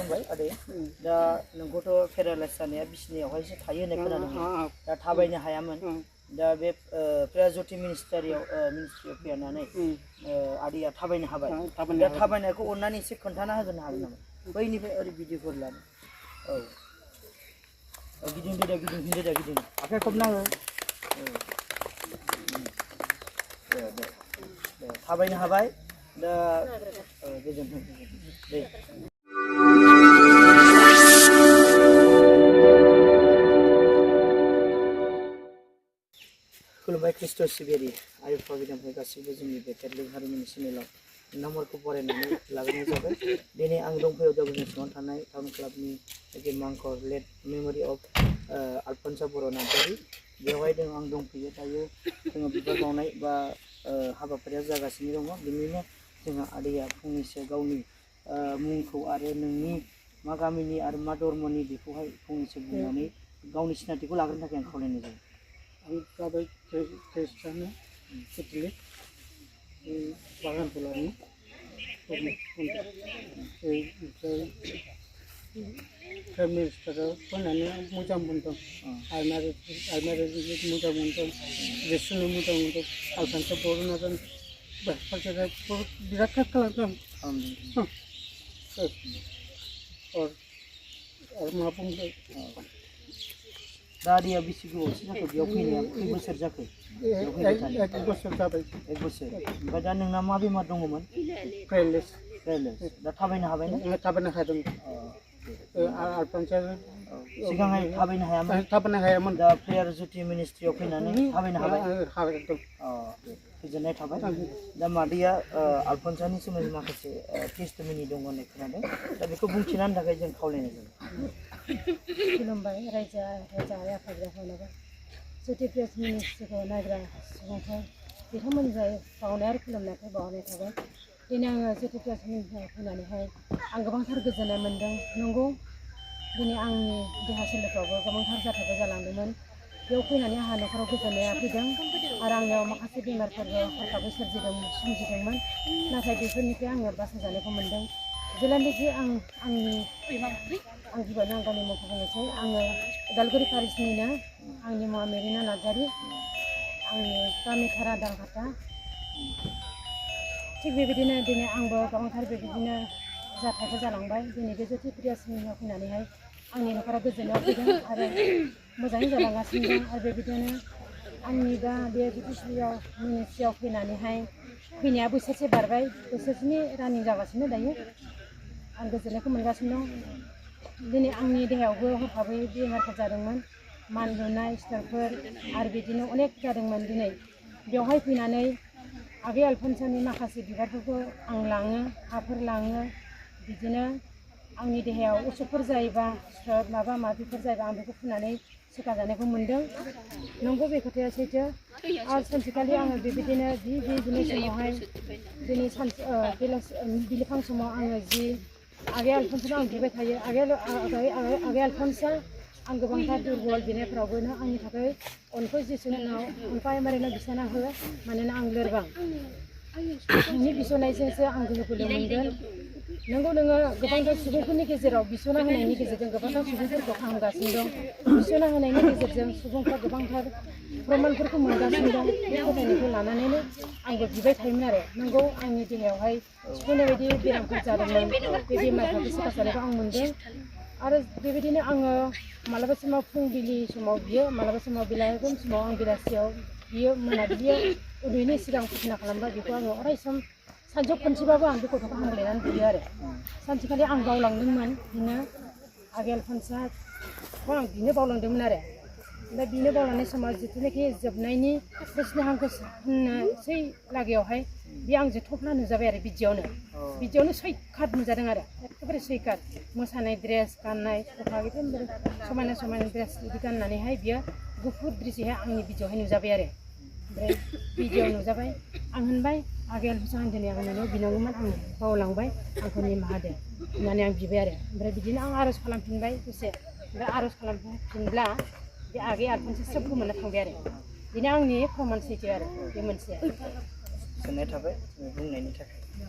बुंबाय आदै दा नोंखौथ' पेरालाइस जानाया बिसिनायावहायसो थायो होननाय खोनादों दा थाबायनो हायामोन दा बे प्रायजति मिनिस्ट्रियाव फैनानै आदैया थाबायनो हाबाय दा थाबायनायखौ अननानै एसे खोन्थाना होनो हागोन नामा बैनिफ्राय ओरै भिडिअफोर लानो औ गिदिंदो दे गिदिं आखाइ खबनाङो दे थाबायनो हाबाय दा गोजोन्थों दे खुलुमबाय ख्रिस्ट' सिबियारि आरो प्रभिडेन्टनिफ्राय गासिबो जोंनि बे केथलिक हारिमुनि चेनेलाव नाम्बारखौ बरायनानै लाबोनाय जाबाय दिनै आं दंफैयो उदालगुरि सिङाव थानाय टाउन क्लाबनि मांखर लेट मेम'रि अफ आलफन्सा बर' नार्जारि बेवहाय आं दंफैयो दायो जोङो बिबार बावनाय बा हाबाफारिया जागासिनो दङ बिनिनो जोंहा आदैया फंनैसो गावनि मुंखौ आरो नोंनि मा गामिनि आरो मा धर्मनि बेखौहाय फंनैसो बुंनानै गावनि सिनायथिखौ लाग्रोनो थाखाय आं खावलायनाय जायो आं जाबाय ख्रिस्टान केथलिक बागानफोरनि ओमफ्राय प्राइम मिनिस्टाराव फैनानै मोजां मोनदों आरमारि मोजां मोनदों रेसुनो मोजां मोनदों आलफान्सा बर' नार्जारि बिराद हेल्प खालामदों और मा बुंदों दा आदैया बेसे गोबावसो जाखो बेयाव फैनाया खै बोसोर जाखो एक बोसोर जाबाय एक बोसोर ओमफ्राय दा नोंना मा बेमार दङमोन पेरालाइस दा थाबायनो हाबायना थाबायनो हादों आलफान्सा सिगांहाय थाबायनो हायामोन दा प्रायजति मिनिस्ट्रियाव फैनानै थाबायनो हाबाय गोजोननाय थाबाय दा मादैया आलफन्सानि सोमोन्दै माखासे टेस्टिमनि दङ होननाय खोनादों दा बेखौ बुंथिनायनि थाखाय जों खावलायनाय जाबाय खुलुमबाय रायजो आरो आफादगिरिफोरनोबो जुटि प्रेस मिनिस्ट्रिखौ नायग्रा सुबुंफोर बिथांमोननिफ्राय बावनाय आरो खुलुमनायखौ बावनाय थाबाय दिनै आङो जुटि प्रेस मिनिस्ट्रियाव फैनानैहाय आं गोबांथार गोजोननाय मोन्दों नंगौ दिनै आंनि देहा सोलेरफ्रावबो गोबांथार जाथायफोर जालांदोंमोन बेयाव फैनानै आंहा न'खराव गोजोननाया फैदों आरो आंनियाव माखासे बेमारफोरबो हरखाबै सोमजिदोंमोन नाथाय बेफोरनिफ्राय आङो बासायजानायखौ मोन्दों जेब्लानोखि आं गिबियावनो आं गावनि मुंखौ बुंनोसै आङो उदालगुरि पारिसनिनो आंनि मुङा मेरिना नार्जारि आंनि गामि थारा दांहाटा थिग बेबायदिनो दिनै आंबो गोबांथार बेबायदिनो जाथायफोर जालांबाय दिनै बे जुटि प्रेस मिनिस्ट्रियाव फैनानैहाय आंनि न'खरा गोजोननायाव फैदों आरो मोजाङै जालांगासिनो दं आरो बेबायदिनो आंनि दा बे मिनिस्ट्रियाव फैनाया बोसोरसे बारबाय बोसोरसेनि रानिं जागासिनो दायो आं गोजोननायखौ मोनगासिनो दं दिनै आंनि देहायावबो हरखाबै बेमारफोर जादोंमोन मानलुनाय सिथरफोर आरो बिदिनो अनेक जादोंमोन दिनै बेवहाय फैनानै आगै आलफन्सानि माखासे बिबारफोरखौ आं लाङो हाफोर लाङो बिदिनो आंनि देहायाव उसुखफोर जायोबा सिथर माबा माबिफोर जायोबा आं बेखौ फुननानै सोखाजानायखौ मोन्दों नंगौ बे खोथाया सैथो आरो सानसेखालि आङो बेबायदिनो बिदिनो समावहाय दिनै बिलिफां समाव आङो जि आगै आलफन्सानाव आं बिबाय थायो आगै आलफन्सा आं गोबांथार दुर्बल बिनायफोरावबो आंनि थाखाय अनखौ जिसुनाव अनखौ एमारिनो बिसाना हो मानोना आं लोरबां नोंनि बिसनायजोंसो आं गोहो बोलो मोनगोन नंगौ नोङो गोबांथार सुबुंफोरनि गेजेराव बिसना होनायनि गेजेरजों गोबांथार सुबुंफोरखौ फाहामगासिनो दं बिसना होनायनि गेजेरजों सुबुंफ्रा गोबांथार प्रमानफोरखौ मोनगासिनो दं बे फोथायनायखौ लानानैनो आंबो बिबाय थायोमोन आरो नंगौ आंनि देहायावहाय सुफुंनाय बायदि बेरामफोर जादोंमोन बे बेमारफोरखौ सोखाजानायखौ आं मोन्दों आरो बेबायदिनो आङो मालाबा समाव फुंबिलि समाव बियो मालाबा समाव बेलागुन समाव आं बेलासियाव बियो मोनाबिलियाव उन्दुयैनि सिगां प्रार्थना खालामबा बेखौ आङो अराय सम सानजौ खनसेबाबो आं बे गथ'खौ हामलायनानै बियो आरो सानसेखालि आं बावलांदोंमोन बिनो आगै आलफन्साखौ आं बिनो बावलांदोंमोन आरो दा बिनो बावलांनाय समाव जिथुनाखि जोबनायनि कृष्ण हांखो होननोसै लागायावहाय बे आंजों थफ्ला नुजाबाय आरो बिदियावनो सैखाद नुजादों आरो एखेबारे सैखाद मोसानाय ड्रेस गाननाय एकदमबारे समायना समायना ड्रेस बिदि गाननानैहाय बियो गुफुर ड्रेसैहाय आंनि भिडिअ'आवहाय नुजाबाय आरो ओमफ्राय भिडिअ'आव नुजाबाय आं होनबाय आगै आलफन्सा आं दिनै आं नोंनाव बिनांगौमोन आं बावलांबाय आंखौ निमाहा होदो होननानै आं बिबाय आरो ओमफ्राय बिदिनो आं आर'ज खालामफिनबाय दसे ओमफ्राय आर'ज खालामफिनब्ला बे आगै आलफन्सा सोब गोमोरना थांबाय आरो बेनो आंनि प्रमान सैथो आरो बे मोनसे गोजोननाय थाबाय बुंनायनि थाखाय